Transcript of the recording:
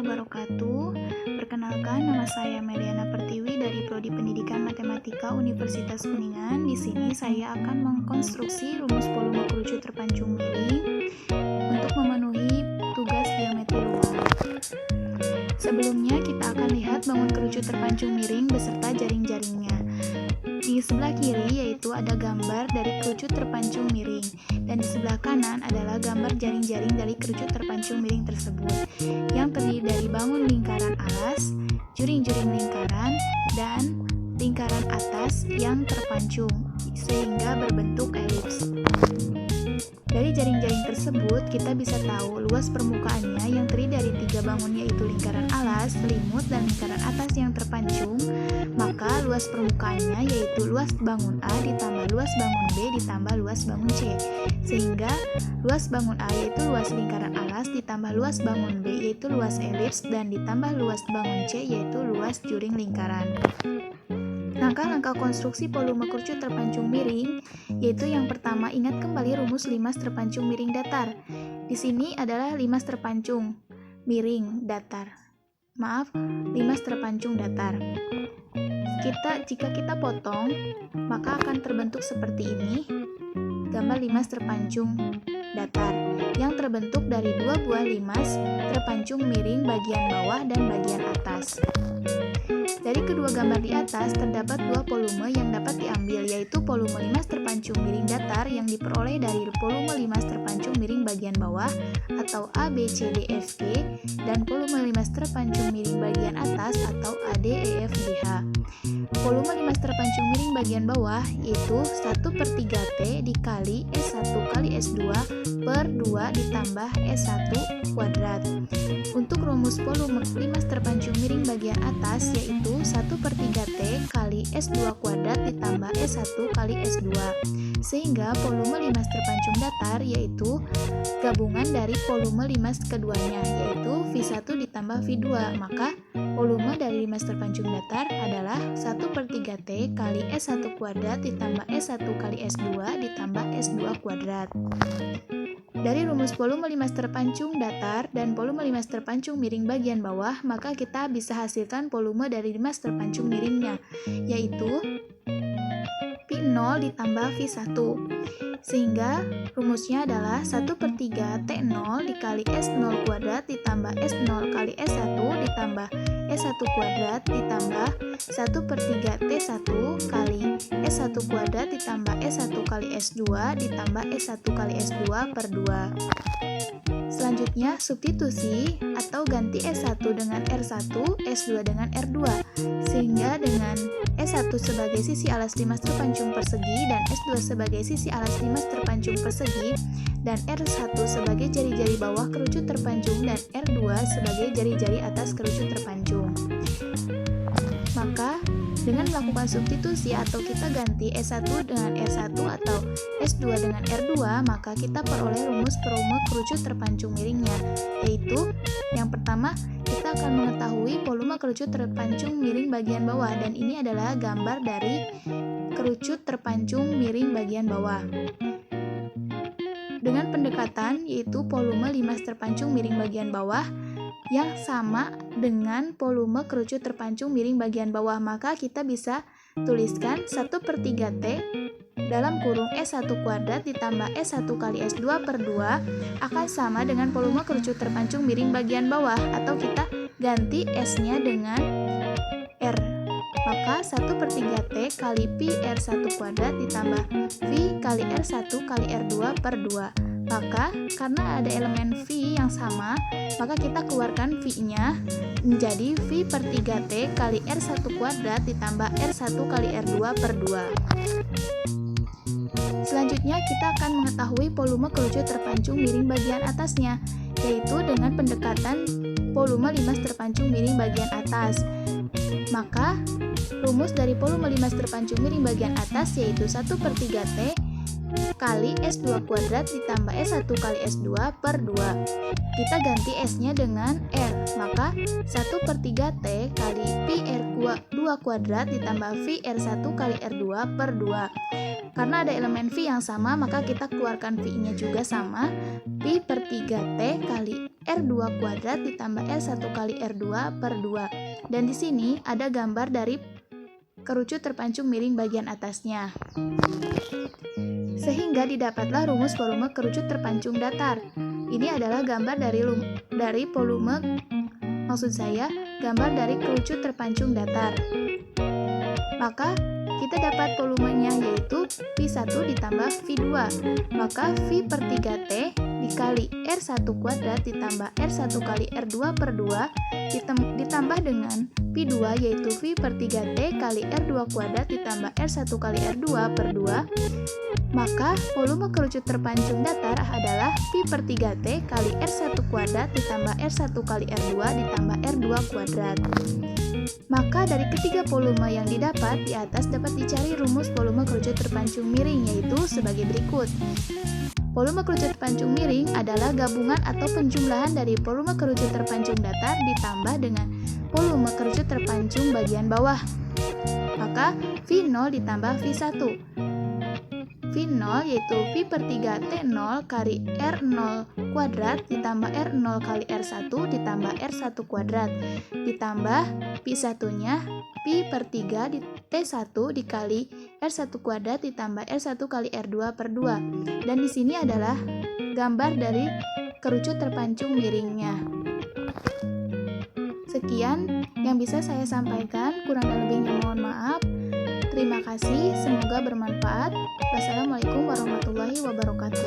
wabarakatuh. Perkenalkan, nama saya Meliana Pertiwi dari Prodi Pendidikan Matematika Universitas Kuningan. Di sini saya akan mengkonstruksi rumus volume kerucut terpancung miring untuk memenuhi tugas geometri ruang. Sebelumnya kita akan lihat bangun kerucut terpancung miring beserta jaring-jaringnya. Di sebelah kiri yaitu ada gambar dari kerucut terpancung miring, dan di sebelah kanan adalah gambar jaring-jaring dari kerucut terpancung miring tersebut yang terdiri dari bangun lingkaran alas, juring-juring lingkaran, dan lingkaran atas yang terpancung sehingga berbentuk elips. Dari jaring-jaring tersebut kita bisa tahu luas permukaannya yang terdiri dari 3 bangun yaitu lingkaran alas, selimut, dan lingkaran atas yang terpancung. Maka luas permukaannya yaitu luas bangun A ditambah luas bangun B ditambah luas bangun C, sehingga luas bangun A yaitu luas lingkaran alas ditambah luas bangun B yaitu luas elips dan ditambah luas bangun C yaitu luas juring lingkaran. Langkah-langkah konstruksi volume kerucut terpancung miring yaitu yang pertama, ingat kembali rumus limas terpancung miring datar. Di sini adalah limas terpancung miring datar. Limas terpancung datar. Jika kita potong, maka akan terbentuk seperti ini. Gambar limas terpancung datar yang terbentuk dari 2 buah limas terpancung miring bagian bawah dan bagian atas. Dari kedua gambar di atas terdapat 2 volume yang dapat diambil, yaitu volume limas terpancung miring datar yang diperoleh dari volume limas terpancung miring bagian bawah atau A, B, C, D, F, G, dan volume limas terpancung miring bagian atas atau A, D, E, F, G, H. Volume limas terpancung miring bagian bawah yaitu 1/3T dikali S1 kali S2 per 2 ditambah S1 kuadrat. Untuk rumus volume limas terpancung miring bagian atas yaitu 1/3T kali S2 kuadrat ditambah S1 kali S2, sehingga volume limas terpancung datar yaitu gabungan dari volume limas keduanya yaitu V1 ditambah V2, maka volume dari limas terpancung datar adalah 1/3T kali S1 kuadrat ditambah S1 kali S2 ditambah S2 kuadrat. Dari rumus volume limas terpancung datar dan volume limas terpancung miring bagian bawah, maka kita bisa hasilkan volume dari limas terpancung miringnya, yaitu V0 ditambah V1. Sehingga rumusnya adalah 1/3T0 dikali S0 kuadrat ditambah S0 kali S1 ditambah S1 kuadrat ditambah 1/3T1 kali S1 kuadrat ditambah S1 kali S2 ditambah S1 kali S2 per 2. Selanjutnya substitusi atau ganti S1 dengan R1, S2 dengan R2, sehingga dengan S1 sebagai sisi alas limas terpancung persegi dan S2 sebagai sisi alas limas terpancung persegi dan R1 sebagai jari-jari bawah kerucut terpancung dan R2 sebagai jari-jari atas kerucut terpancung. Maka dengan melakukan substitusi atau kita ganti S1 dengan R1 atau S2 dengan R2, maka kita peroleh rumus volume kerucut terpancung miringnya, yaitu yang pertama kita akan mengetahui volume kerucut terpancung miring bagian bawah, dan ini adalah gambar dari kerucut terpancung miring bagian bawah. Dengan pendekatan yaitu volume limas terpancung miring bagian bawah yang sama dengan volume kerucut terpancung miring bagian bawah, maka kita bisa tuliskan 1/3T dalam kurung S1 kuadrat ditambah S1 kali S2 per 2 akan sama dengan volume kerucut terpancung miring bagian bawah, atau kita ganti S-nya dengan R. Maka 1/3T kali Pi R1 kuadrat ditambah V kali R1 kali R2 per 2. Maka karena ada elemen V yang sama, maka kita keluarkan V-nya menjadi V/3T kali R1 kuadrat ditambah R1 kali R2 per 2. Selanjutnya kita akan mengetahui volume kerucut terpancung miring bagian atasnya, yaitu dengan pendekatan volume limas terpancung miring bagian atas. Maka rumus dari volume limas terpancung miring bagian atas yaitu 1/3T kali S2 kuadrat ditambah S1 kali S2 per 2. Kita ganti S-nya dengan R, maka 1/3T kali Pi R2 kuadrat ditambah V R1 kali R2 per 2. Karena ada elemen V yang sama, maka kita keluarkan V-nya juga sama, Pi per 3T kali R2 kuadrat ditambah R1 kali R2 per 2. Dan di sini ada gambar dari kerucut terpancung miring bagian atasnya. Sehingga didapatlah rumus volume kerucut terpancung datar. Ini adalah gambar dari volume, maksud saya gambar dari kerucut terpancung datar. Maka kita dapat volumenya yaitu V1 ditambah V2. Maka V per 3T dikali R1 kuadrat ditambah R1 kali R2 per 2 ditambah dengan V2 yaitu V per 3T kali R2 kuadrat ditambah R1 kali R2 per 2. Maka volume kerucut terpancung datar adalah V per 3T kali R1 kuadrat ditambah R1 kali R2 ditambah R2 kuadrat. Maka dari ketiga volume yang didapat di atas dapat dicari rumus volume kerucut terpancung miring yaitu sebagai berikut. Volume kerucut terpancung miring adalah gabungan atau penjumlahan dari volume kerucut terpancung datar ditambah dengan volume kerucut terpancung bagian bawah. Maka V0 ditambah V1. V0 yaitu V per 3T0 kali R0 kuadrat ditambah R0 kali R1 ditambah R1 kuadrat ditambah V1-nya V per 3 T1 dikali R1 kuadrat ditambah R1 kali R2 per 2. Dan di sini adalah gambar dari kerucut terpancung miringnya. Sekian yang bisa saya sampaikan, kurang dan lebihnya mohon maaf. Terima kasih, semoga bermanfaat. Wassalamualaikum warahmatullahi wabarakatuh.